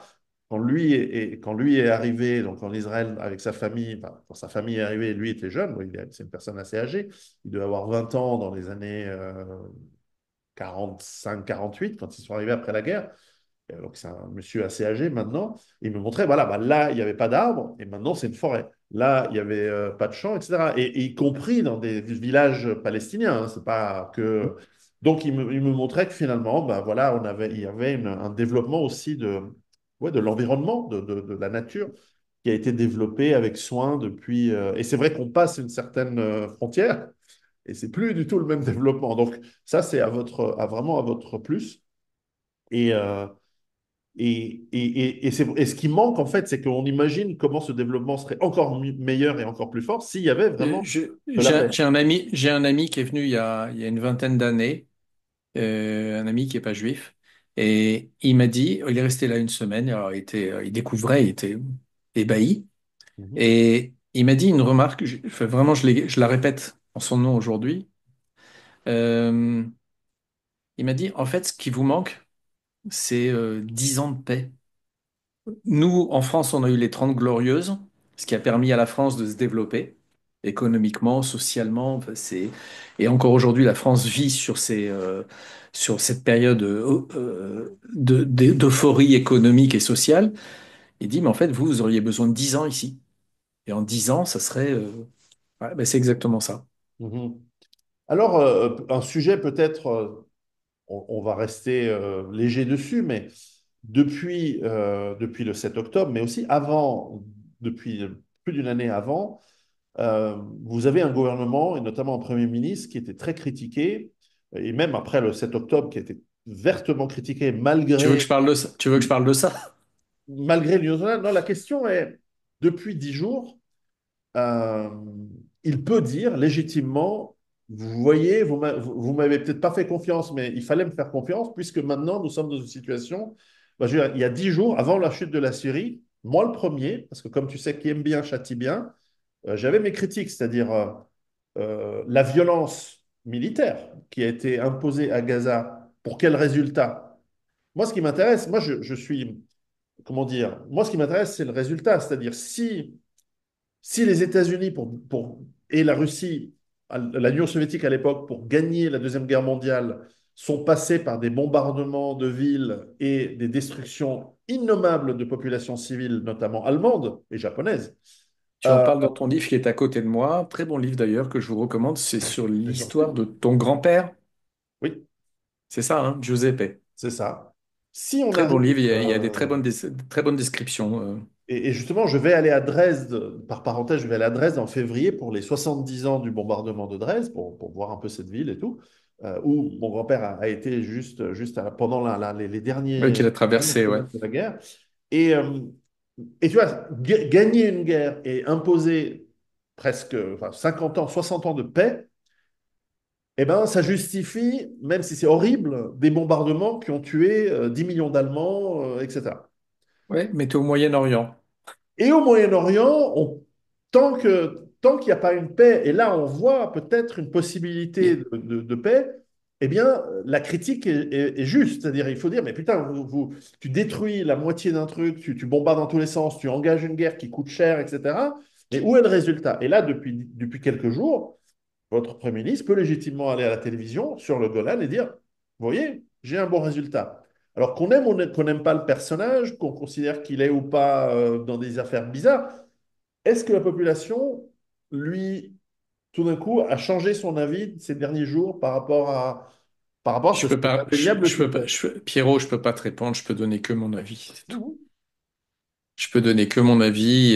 quand lui est arrivé donc en Israël avec sa famille, enfin, quand sa famille est arrivée, lui était jeune, bon, c'est une personne assez âgée, il devait avoir 20 ans dans les années 45-48, quand ils sont arrivés après la guerre. Donc, c'est un monsieur assez âgé maintenant. Il me montrait, voilà, bah, là, il n'y avait pas d'arbres, et maintenant, c'est une forêt. Là, il n'y avait pas de champs, etc. Et y compris dans des villages palestiniens. Hein, c'est pas que. Donc, il me montrait que finalement, bah, voilà, il y avait un développement aussi ouais, de l'environnement, de la nature, qui a été développé avec soin depuis. Et c'est vrai qu'on passe une certaine frontière, et c'est plus du tout le même développement. Donc, ça, c'est vraiment à votre plus. Et, Et ce qui manque, en fait, c'est qu'on imagine comment ce développement serait encore meilleur et encore plus fort s'il y avait vraiment de la paix. J'ai un ami qui est venu il y a une vingtaine d'années, un ami qui est pas juif, et il m'a dit, il est resté là une semaine, alors il découvrait, il était ébahi, Mhm, et il m'a dit une remarque, enfin, vraiment je la répète en son nom aujourd'hui. Euh, il m'a dit, en fait, ce qui vous manque, c'est 10 ans de paix. Nous, en France, on a eu les 30 glorieuses, ce qui a permis à la France de se développer économiquement, socialement. Enfin, et encore aujourd'hui, la France vit sur cette période d'euphorie économique et sociale. Il dit, mais en fait, vous auriez besoin de 10 ans ici. Et en 10 ans, ça serait... ouais, ben, c'est exactement ça. mhm. Alors, un sujet peut-être, on va rester léger dessus, mais depuis le 7 octobre, mais aussi avant, depuis plus d'une année avant, vous avez un gouvernement, et notamment un Premier ministre, qui était très critiqué, et même après le 7 octobre, qui a été vertement critiqué Tu veux que malgré, je parle de ça? Tu veux que je parle de ça? malgré l'Union nationale. Non, la question est, depuis 10 jours, euh, il peut dire légitimement, vous voyez, vous m'avez peut-être pas fait confiance, mais il fallait me faire confiance, puisque maintenant nous sommes dans une situation, bah, je veux dire, il y a 10 jours, avant la chute de la Syrie, moi le premier, parce que comme tu sais, qui aime bien châtie bien, j'avais mes critiques, c'est-à-dire la violence militaire qui a été imposée à Gaza, pour quel résultat? Moi, ce qui m'intéresse, moi je suis, comment dire, moi ce qui m'intéresse, c'est le résultat, c'est-à-dire si les États-Unis et la Russie, l'Union soviétique à l'époque, pour gagner la Deuxième Guerre mondiale, sont passés par des bombardements de villes et des destructions innommables de populations civiles, notamment allemandes et japonaises. Tu en Euh, parles dans ton livre qui est à côté de moi. Très bon livre d'ailleurs que je vous recommande. C'est sur c'est j'en l'histoire prie. de ton grand-père. Oui, C'est ça, hein, Giuseppe. c'est ça. Si on Très bon arrive, livre, il y a des très bonnes descriptions. et justement, je vais aller à Dresde, par parenthèse, je vais aller à Dresde en février pour les 70 ans du bombardement de Dresde, pour voir un peu cette ville et tout, où mon grand-père a été pendant les Ouais, derniers qu'il a dernières traversé, ouais. semaines de la guerre. Et, euh, et tu vois, gagner une guerre et imposer presque enfin, 50 ans, 60 ans de paix, eh ben, ça justifie, même si c'est horrible, des bombardements qui ont tué 10 millions d'Allemands, etc. Ouais, mais t'es au Moyen-Orient. Et au Moyen-Orient, tant qu'il n'y a pas une paix, et là on voit peut-être une possibilité Et de paix, eh bien la critique est juste. C'est-à-dire il faut dire, mais putain, tu détruis la moitié d'un truc, tu bombardes dans tous les sens, tu engages une guerre qui coûte cher, etc. Mais où est le résultat? Et là, depuis quelques jours, votre Premier ministre peut légitimement aller à la télévision sur le Golan et dire, vous voyez, j'ai un bon résultat. Alors qu'on aime ou qu'on n'aime pas le personnage, qu'on considère qu'il est ou pas dans des affaires bizarres, est-ce que la population, lui, tout d'un coup, a changé son avis ces derniers jours par rapport à je peux cet pas, indéniable je peux pas, succès? Pierrot, je peux pas te répondre, je peux donner que mon avis, c'est tout. Mhm. Je peux donner que mon avis.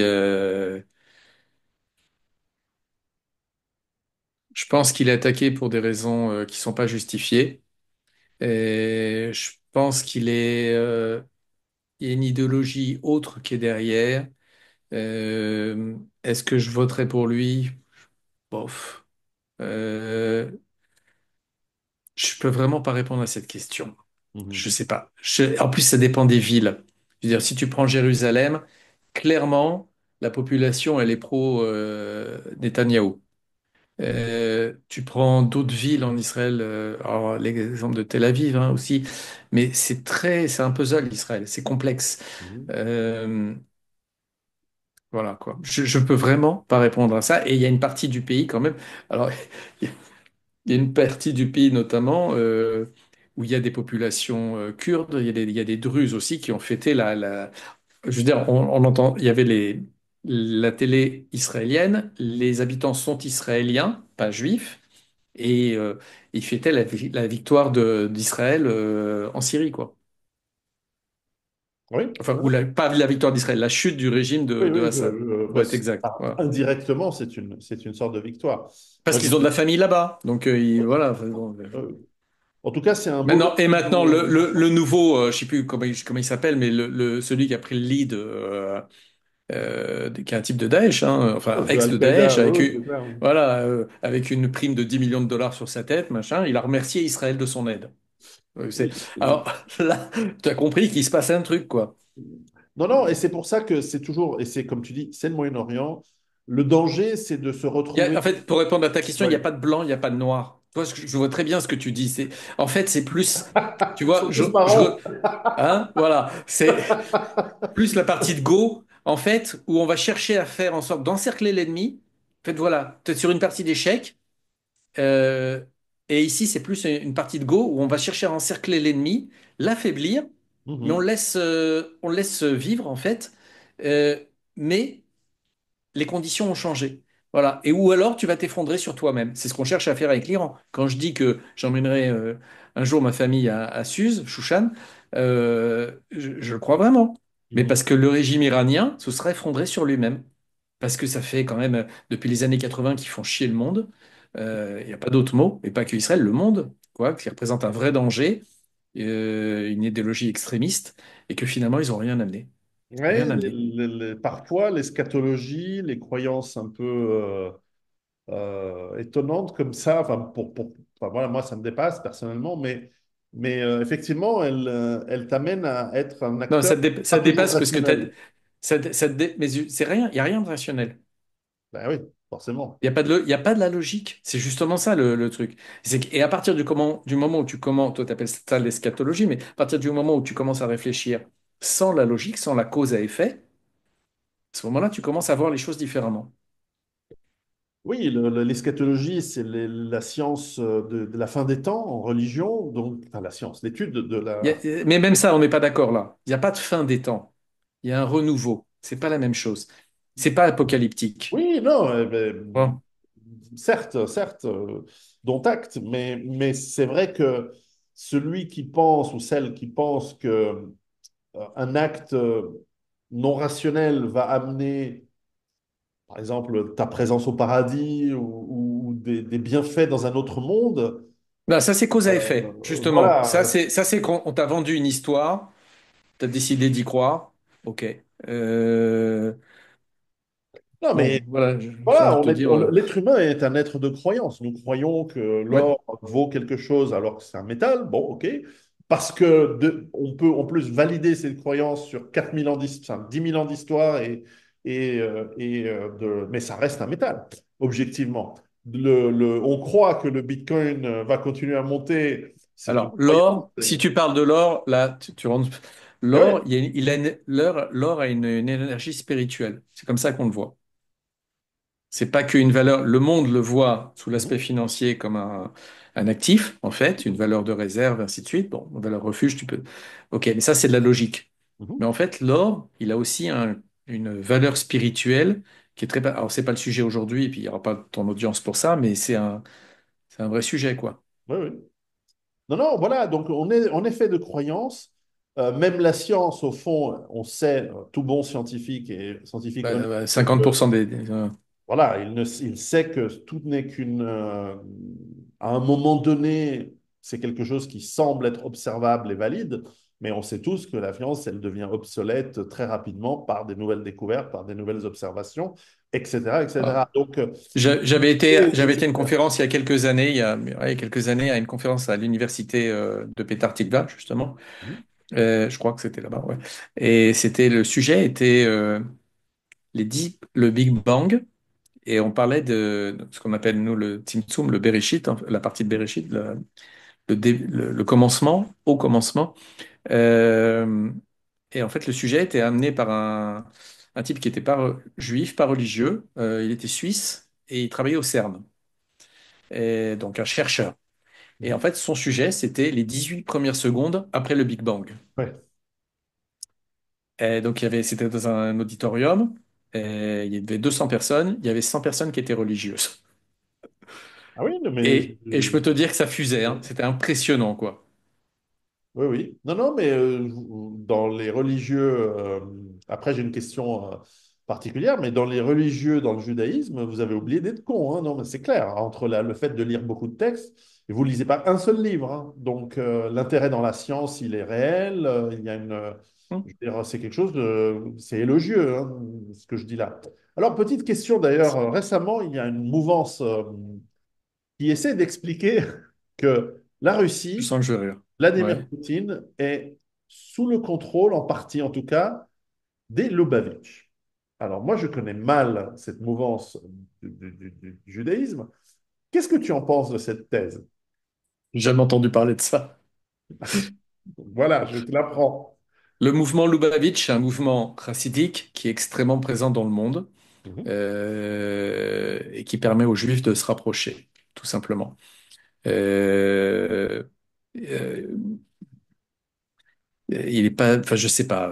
Je pense qu'il est attaqué pour des raisons qui sont pas justifiées. Et je pense il y a une idéologie autre qui est derrière. Est-ce que je voterai pour lui? Bof. Euh, je peux vraiment pas répondre à cette question. Je Mhm. sais pas. En plus, ça dépend des villes. Je veux dire, si tu prends Jérusalem, clairement, la population, elle est pro Netanyahou. Tu prends d'autres villes en Israël, alors l'exemple de Tel Aviv hein, aussi, mais c'est un puzzle Israël, c'est complexe. Mhm. Euh, voilà quoi. Je peux vraiment pas répondre à ça. Et il y a une partie du pays quand même. Alors, il y a une partie du pays notamment où il y a des populations kurdes, il y a des Druzes aussi qui ont fêté je veux dire, on entend, il y avait la télé israélienne, les habitants sont israéliens, pas juifs, et ils fêtaient la victoire d'Israël en Syrie, quoi. Oui, Enfin, oui, pas la victoire d'Israël, la chute du régime oui, de oui, Assad, pour bah, être exact. Voilà. indirectement, c'est une sorte de victoire. Parce Moi, qu'ils ont de la famille là-bas, donc voilà. Enfin, bon, euh, En tout cas, c'est un beau Maintenant, et domaine maintenant, de le recherche. nouveau, je sais plus comment il s'appelle, mais celui qui a pris le lead, qui est un type de Daesh, hein, enfin, De ex de Daesh, Al-Qaïda, oui, oui, c'est clair. voilà, avec une prime de 10 millions de dollars sur sa tête, machin, il a remercié Israël de son aide. Oui. Alors là, tu as compris qu'il se passe un truc, quoi. Non, non, et c'est pour ça que c'est toujours, et c'est comme tu dis, c'est le Moyen-Orient. Le danger, c'est de se retrouver. En fait, pour répondre à ta question, il n'y a Ouais. pas de blanc, il n'y a pas de noir. Toi, je vois très bien ce que tu dis. En fait, c'est plus, tu Ils vois, sont tous marrons. hein, voilà, c'est plus la partie de Go, en fait, où on va chercher à faire en sorte d'encercler l'ennemi. En fait, voilà, peut-être sur une partie d'échecs. euh, et ici, c'est plus une partie de Go où on va chercher à encercler l'ennemi, l'affaiblir, mais Mhm, on le laisse vivre, en fait. Euh, mais les conditions ont changé. Voilà. Et ou alors tu vas t'effondrer sur toi-même. C'est ce qu'on cherche à faire avec l'Iran. Quand je dis que j'emmènerai un jour ma famille à Suse, Shushan, je le crois vraiment. Mais mhm. parce que le régime iranien se serait effondré sur lui-même. Parce que ça fait quand même depuis les années 80 qu'ils font chier le monde. Il n'y a pas d'autre mot, et pas que Israël, le monde, quoi, qui représente un vrai danger, une idéologie extrémiste, et que finalement ils n'ont rien amené. Ouais, Rien amené. parfois, l'eschatologie, les croyances un peu étonnantes comme ça, enfin, enfin, voilà, moi, ça me dépasse personnellement, mais effectivement, elles t'amènent à être un Non, acteur ça pas toujours dépasse parce que rationnel. mais c'est rien, il n'y a rien de rationnel. Ben oui, forcément. Il y a pas de la logique. C'est justement ça le truc. Et à partir du moment où tu commences, toi tu appelles ça l'eschatologie, mais à partir du moment où tu commences à réfléchir sans la logique, sans la cause à effet, à ce moment-là, tu commences à voir les choses différemment. Oui, l'eschatologie, c'est la science de la fin des temps en religion, donc enfin, la science, l'étude de la. Mais même ça, on n'est pas d'accord là. Il n'y a pas de fin des temps. Il y a un renouveau. C'est pas la même chose. C'est pas apocalyptique. Oui, non, ben, Bon. certes, certes, dont acte, mais c'est vrai que celui qui pense ou celle qui pense que un acte non rationnel va amener, par exemple, ta présence au paradis ou des bienfaits dans un autre monde, Ben, ça, c'est cause à effet, justement. voilà. Ça, c'est quand on t'a vendu une histoire. Tu as décidé d'y croire. Ok. Euh, Non, mais bon, voilà, j'ai envie voilà, de te dire. l'être humain est un être de croyance. Nous croyons que Ouais. l'or vaut quelque chose alors que c'est un métal. Bon, ok. Parce que on peut en plus valider cette croyance sur 4000 ans d'histoire, enfin, 10 000 ans d'histoire mais ça reste un métal, objectivement. On croit que le Bitcoin va continuer à monter. C'est une Alors, croyance. l'or, si tu parles de l'or, là, tu rentres. Ah ouais. L'or, l'or a une énergie spirituelle. C'est comme ça qu'on le voit. C'est pas qu'une valeur. Le monde le voit sous Mhm. l'aspect financier comme un actif, en fait, une valeur de réserve, ainsi de suite. Bon, une valeur refuge, tu peux. Ok, mais ça, c'est de la logique. Mhm. Mais en fait, l'or, il a aussi une valeur spirituelle qui est très. Alors, c'est pas le sujet aujourd'hui, et puis il n'y aura pas ton audience pour ça, mais c'est un vrai sujet, quoi. Oui, oui. Non, non, voilà, donc on est fait de croyances. Même la science, au fond, on sait, tout bon scientifique et scientifique honnête, sait que 50% voilà, il sait que tout n'est à un moment donné, c'est quelque chose qui semble être observable et valide, mais on sait tous que la science, elle devient obsolète très rapidement par des nouvelles découvertes, par des nouvelles observations, etc., Ah. etc. Donc, l'idée de J'avais se été à une faire. conférence il y a quelques années, ouais, il y a quelques années, à une conférence à l'université de Petah Tikva, justement. Je crois que c'était là-bas, ouais. Et le sujet était le Big Bang, et on parlait de ce qu'on appelle, nous, le Tzimtzum, le Bereshit, hein, la partie de Bereshit, le commencement, au commencement. Euh, et en fait, le sujet était amené par un type qui n'était pas juif, pas religieux. Il était suisse et il travaillait au CERN, et donc un chercheur. Et en fait, son sujet, c'était les 18 premières secondes après le Big Bang. Ouais. Et donc, c'était dans un auditorium. Et il y avait 200 personnes. Il y avait 100 personnes qui étaient religieuses. Ah oui, non, mais Et je peux te dire que ça fusait, hein. C'était impressionnant, quoi. oui, oui. Non, non, mais dans les religieux, après j'ai une question. particulière, mais dans les religieux, dans le judaïsme, vous avez oublié d'être con, hein. Non, mais c'est clair, hein, entre le fait de lire beaucoup de textes, et vous ne lisez pas un seul livre, hein. Donc, l'intérêt dans la science, il est réel. Il y a Hum. je veux dire, c'est quelque chose de, c'est élogieux, hein, ce que je dis là. Alors, petite question d'ailleurs, récemment, il y a une mouvance qui essaie d'expliquer que la Je Russie, sens que je vais rire. Vladimir Ouais. Poutine, est sous le contrôle, en partie en tout cas, des Lubavitch. Alors moi, je connais mal cette mouvance du judaïsme. Qu'est-ce que tu en penses de cette thèse? J'ai jamais entendu parler de ça. Voilà, je te l'apprends. Le mouvement Lubavitch, c'est un mouvement chassidique qui est extrêmement présent dans le monde Mhm. et qui permet aux Juifs de se rapprocher, tout simplement. Euh, euh, il est pas, enfin, je sais pas.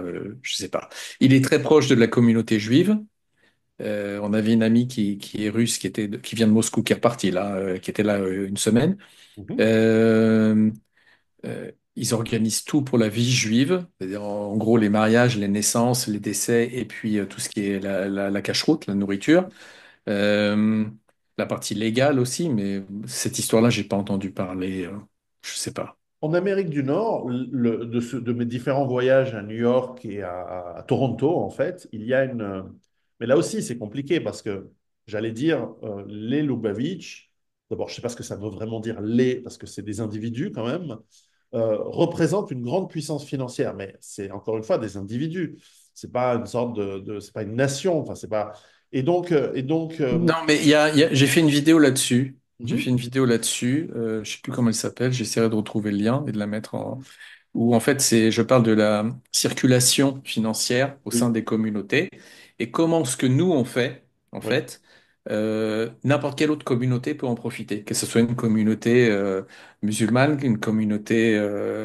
Il est très proche de la communauté juive. On avait une amie qui est russe, qui vient de Moscou, qui est repartie là, qui était là une semaine. Mhm. Euh, ils organisent tout pour la vie juive, c'est-à-dire en gros les mariages, les naissances, les décès, et puis tout ce qui est la cacheroute, la nourriture. Euh, la partie légale aussi, mais cette histoire-là, j'ai pas entendu parler. Je sais pas. En Amérique du Nord, de mes différents voyages à New York et à Toronto, en fait, il y a une... Mais là aussi, c'est compliqué parce que, j'allais dire, les Lubavitch, d'abord, je ne sais pas ce que ça veut vraiment dire les, parce que c'est des individus quand même, représentent une grande puissance financière. Mais c'est encore une fois des individus. C'est pas une sorte c'est pas une nation. Enfin, c'est pas... Non, mais j'ai fait une vidéo là-dessus. J'ai fait mhm, une vidéo là-dessus. Je sais plus comment elle s'appelle. J'essaierai de retrouver le lien et de la mettre en. Où en fait, je parle de la circulation financière au sein oui, des communautés et comment ce que nous on fait, en oui, fait, n'importe quelle autre communauté peut en profiter, que ce soit une communauté musulmane, une communauté,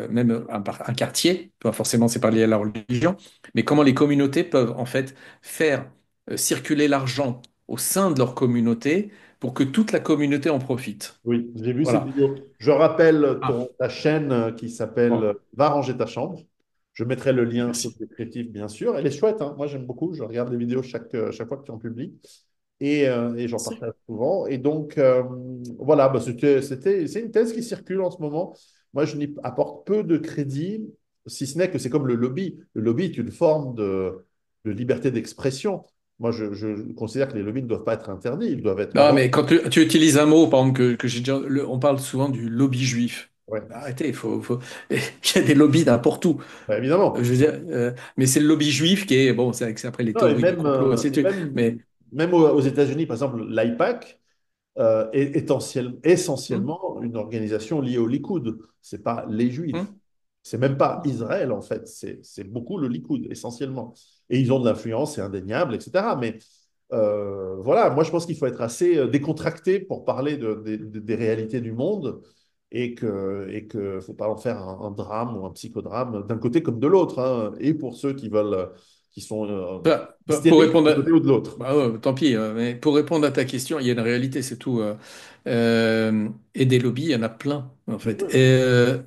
même un quartier, pas forcément c'est pas lié à la religion, mais comment les communautés peuvent en fait faire circuler l'argent au sein de leur communauté pour que toute la communauté en profite. oui, j'ai vu cette Voilà. vidéo. Je rappelle Ah, ta chaîne qui s'appelle bon, Va ranger ta chambre. Je mettrai le lien sous merci. le descriptif, bien sûr. Elle est chouette, hein. Moi, j'aime beaucoup. Je regarde les vidéos chaque fois que tu en publies et j'en Merci. partage souvent. Et donc, voilà, bah, c'est une thèse qui circule en ce moment. Moi, je n'y apporte peu de crédit, si ce n'est que c'est comme le lobby. Le lobby est une forme de liberté d'expression. Moi, je considère que les lobbies ne doivent pas être interdits. Ils doivent être Non, ordonnés. mais quand tu utilises un mot, par exemple, que j'ai déjà, on parle souvent du lobby juif. Ouais. Arrêtez, il y a des lobbies n'importe où. Bah, Je évidemment. veux dire, mais c'est le lobby juif qui est, bon, c'est après les Non, théories du complot, ainsi de suite. Mais, même aux États-Unis, par exemple, l'AIPAC est hum, essentiellement une organisation liée au Likoud. C'est pas les Juifs. hum. C'est même pas Israël, en fait. C'est beaucoup le Likoud, essentiellement. Et ils ont de l'influence, c'est indéniable, etc. Mais voilà, moi, je pense qu'il faut être assez décontracté pour parler des réalités du monde et que faut pas en faire un drame ou un psychodrame d'un côté comme de l'autre, hein. Et pour ceux qui sont Pour hystériques répondre d'un côté ou de l'autre. bah ouais, tant pis, mais pour répondre à ta question, il y a une réalité, c'est tout. Et des lobbies, il y en a plein, en fait. Oui.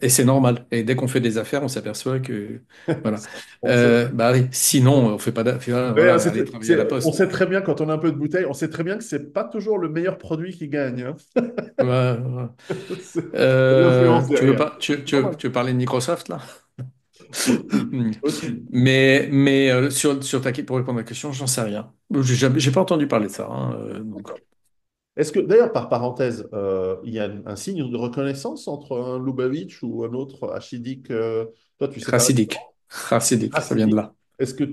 Et c'est normal. Et dès qu'on fait des affaires, on s'aperçoit que, voilà. On sait, Bah oui, sinon, on fait pas d'affaires, ouais, voilà, aller travailler à la on poste. sait très bien quand on a un peu de bouteille, on sait très bien que c'est pas toujours le meilleur produit qui gagne, hein. Ouais, ouais. C'est il y a de l'influence Tu veux derrière. pas, Normal. tu veux parler de Microsoft, là? Aussi, aussi. Mais pour répondre à la question, j'en sais rien. J'ai pas entendu parler de ça, hein, donc. D'accord. Est-ce que, d'ailleurs, par parenthèse, il y a un signe de reconnaissance entre un Lubavitch ou un autre hachidique toi, tu sais pas la Chassidique. différence? Chassidique, ça vient de Hassidique. là. Est-ce que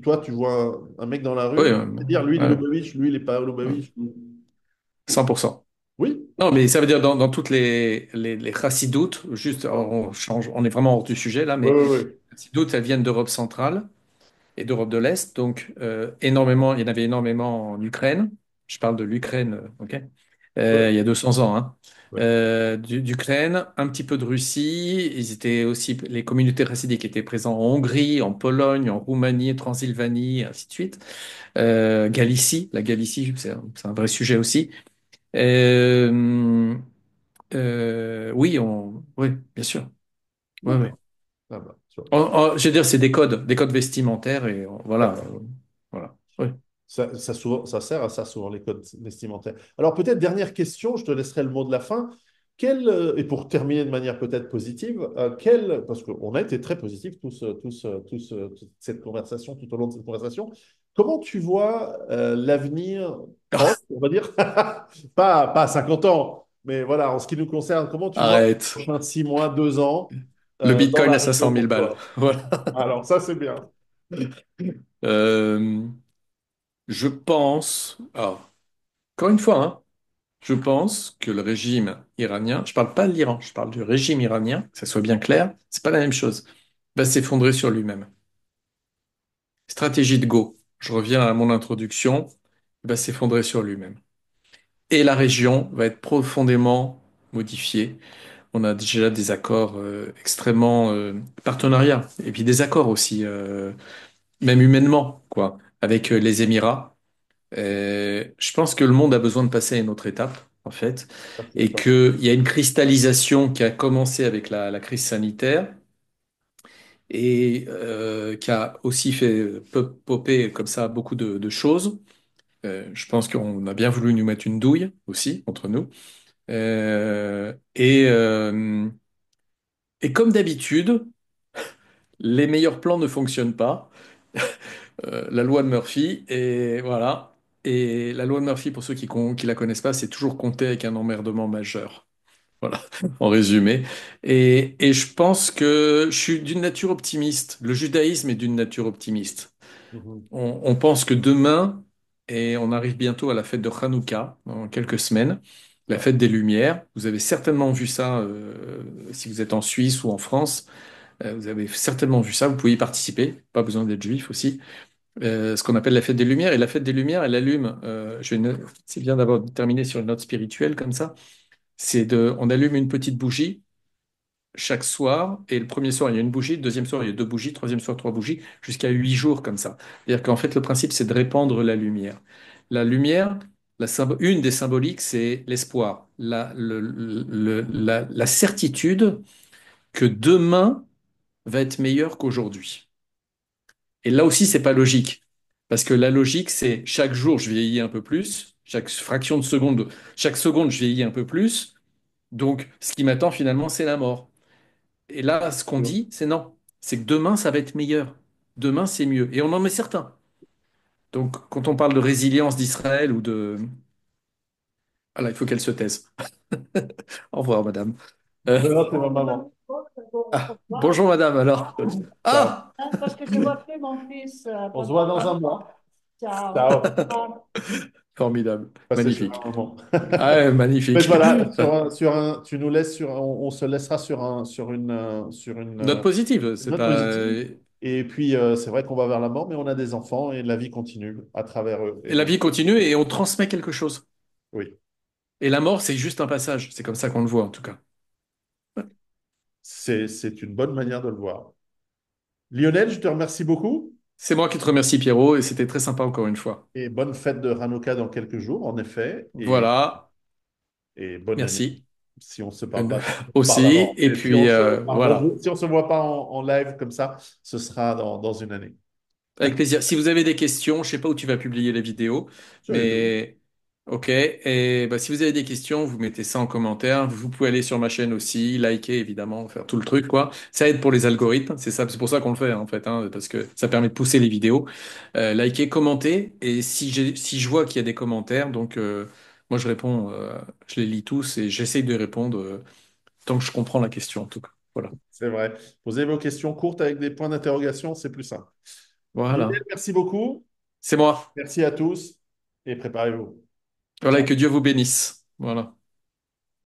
toi, tu vois un mec dans la Oui, rue, tu dire, lui, il est ouais, Lubavitch, lui, il est pas ouais, Lubavitch? 100%. Oui? Non, mais ça veut dire dans toutes les chassidoutes, juste, alors, on change, on est vraiment hors du sujet là, Oui, mais oui, oui. les chassidoutes, elles viennent d'Europe centrale et d'Europe de l'Est, donc il y en avait énormément en Ukraine. Je parle de l'Ukraine, ok? Oui, Il y a 200 ans, hein. oui. D'Ukraine, un petit peu de Russie. Ils étaient aussi, les communautés chassidiques étaient présentes en Hongrie, en Pologne, en Roumanie, Transylvanie, ainsi de suite. Galicie, la Galicie, c'est un vrai sujet aussi. Euh, oui, oui, bien sûr. Oui, oui. D'accord. Ah bah, tu vois. Je veux dire, c'est des codes vestimentaires et voilà, D'accord. voilà. Oui. Ça sert à ça souvent, les codes vestimentaires. Alors peut-être dernière question, je te laisserai le mot de la fin. Et pour terminer de manière peut-être positive, parce qu'on a été très positifs toute cette conversation, tout au long de cette conversation, comment tu vois l'avenir proche, on va dire, pas à 50 ans, mais voilà, en ce qui nous concerne, comment tu vois les Arrête. prochains 6 mois, 2 ans Le dans Bitcoin la à 500 région 000 pour balles. toi? Voilà. Alors ça, c'est bien. Euh, je pense, alors, encore une fois, hein, je pense que le régime iranien, je parle pas de l'Iran, je parle du régime iranien, que ça soit bien clair, c'est pas la même chose, va s'effondrer sur lui-même. Stratégie de Go, je reviens à mon introduction, va s'effondrer sur lui-même. Et la région va être profondément modifiée. On a déjà des accords extrêmement partenariats, et puis des accords aussi, même humainement, quoi, avec les Émirats. Je pense que le monde a besoin de passer à une autre étape, en fait, Ça, c'est et top. qu'il y a une cristallisation qui a commencé avec la crise sanitaire et qui a aussi fait popper comme ça beaucoup de choses. Je pense qu'on a bien voulu nous mettre une douille aussi entre nous. Et comme d'habitude, les meilleurs plans ne fonctionnent pas. La loi de Murphy, et voilà. Et la loi de Murphy, pour ceux qui la connaissent pas, c'est toujours compter avec un emmerdement majeur. Voilà, en résumé. Et je pense que je suis d'une nature optimiste. Le judaïsme est d'une nature optimiste. Mhm. On pense que demain, et on arrive bientôt à la fête de Hanouka, dans quelques semaines, la Ouais. fête des Lumières. Vous avez certainement vu ça si vous êtes en Suisse ou en France. Vous avez certainement vu ça. Vous pouvez y participer. Pas besoin d'être juif aussi. Ce qu'on appelle la fête des Lumières. Et la fête des Lumières, elle allume. C'est bien d'avoir terminé sur une note spirituelle comme ça. On allume une petite bougie chaque soir. Et le premier soir, il y a une bougie. Le deuxième soir, il y a deux bougies. Le troisième soir, trois bougies. Jusqu'à 8 jours comme ça. C'est-à-dire qu'en fait, le principe, c'est de répandre la lumière. La lumière, une des symboliques, c'est l'espoir. La certitude que demain va être meilleur qu'aujourd'hui. Et là aussi, c'est pas logique. Parce que la logique, c'est chaque jour, je vieillis un peu plus. Chaque fraction de seconde, chaque seconde, je vieillis un peu plus. Donc, ce qui m'attend finalement, c'est la mort. Et là, ce qu'on dit, c'est non. C'est que demain, ça va être meilleur. Demain, c'est mieux. Et on en est certain. Donc, quand on parle de résilience d'Israël ou de... Voilà, il faut qu'elle se taise. Au revoir, madame. Euh, Non, c'est ma maman. bonjour, madame, alors. Ciao. Ah! Parce que je vois plus mon fils. On se voit dans Papa. un mois. Ciao. Ciao. Formidable. Passez chez Magnifique. ma maman. Ah ouais, Mais magnifique. voilà, tu nous laisses on se laissera sur une Note positive, c'est note pas. positive. Et puis, c'est vrai qu'on va vers la mort, mais on a des enfants et la vie continue à travers eux. Et Et la donc, vie continue et on transmet quelque chose. oui, Et la mort, c'est juste un passage. C'est comme ça qu'on le voit, en tout cas. c'est une bonne manière de le voir. Lionel, je te remercie beaucoup C'est moi qui te remercie, Pierrot, et c'était très sympa encore une fois. et bonne fête de Hanouka dans quelques jours, en effet, Voilà, et bonne année. merci. Si on se parle pas, on se parle Aussi, avant. et Et puis, puis pardon, voilà. si on se voit pas en live comme ça, ce sera dans une année. Avec plaisir. Si vous avez des questions, je sais pas où tu vas publier les vidéos, Sur YouTube. mais ok. Et bah, si vous avez des questions, vous mettez ça en commentaire. Vous pouvez aller sur ma chaîne aussi, liker évidemment, faire tout le truc quoi. Ça aide pour les algorithmes. C'est ça, c'est pour ça qu'on le fait en fait, hein, parce que ça permet de pousser les vidéos. Liker, commenter. Et si je vois qu'il y a des commentaires, donc moi je réponds, je les lis tous et j'essaye de répondre tant que je comprends la question en tout cas. Voilà. C'est vrai. Posez vos questions courtes avec des points d'interrogation, c'est plus simple. Lionel, Voilà. merci beaucoup. C'est moi. Merci à tous et préparez-vous. Voilà, et Ciao. que Dieu vous bénisse. Voilà.